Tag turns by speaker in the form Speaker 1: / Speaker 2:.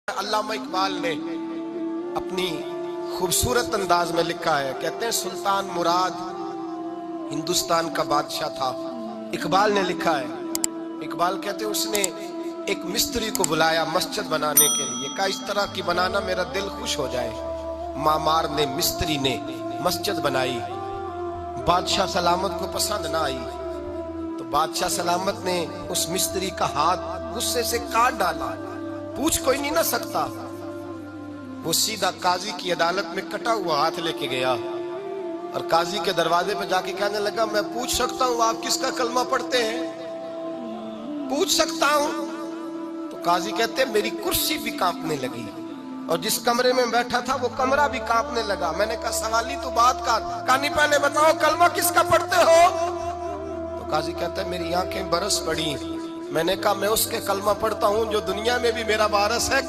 Speaker 1: अल्लामा इकबाल ने अपनी खूबसूरत अंदाज में लिखा है। कहते हैं सुल्तान मुराद हिंदुस्तान का बादशाह था। इकबाल ने लिखा है, इकबाल कहते हैं उसने एक मिस्त्री को बुलाया मस्जिद बनाने के लिए। कहा इस तरह की बनाना मेरा दिल खुश हो जाए। मामार ने मिस्त्री ने मस्जिद बनाई। बादशाह सलामत को पसंद ना आई तो बादशाह सलामत ने उस मिस्त्री का हाथ गुस्से से काट डाला। पूछ कोई नहीं ना सकता। वो सीधा काजी की अदालत में कटा हुआ हाथ लेके गया और काजी के दरवाजे पे जाके कहने लगा, मैं पूछ सकता हूं आप किसका कलमा पढ़ते हैं? पूछ सकता हूं? तो काजी कहते मेरी कुर्सी भी कांपने लगी और जिस कमरे में बैठा था वो कमरा भी कांपने लगा। मैंने कहा सवाली तो बात कर, कहानी पहले बताओ कलमा किसका पढ़ते हो? तो काजी कहता है मेरी आंखें बरस पड़ी। मैंने कहा मैं उसके कलमा पढ़ता हूं जो दुनिया में भी मेरा वारिस है।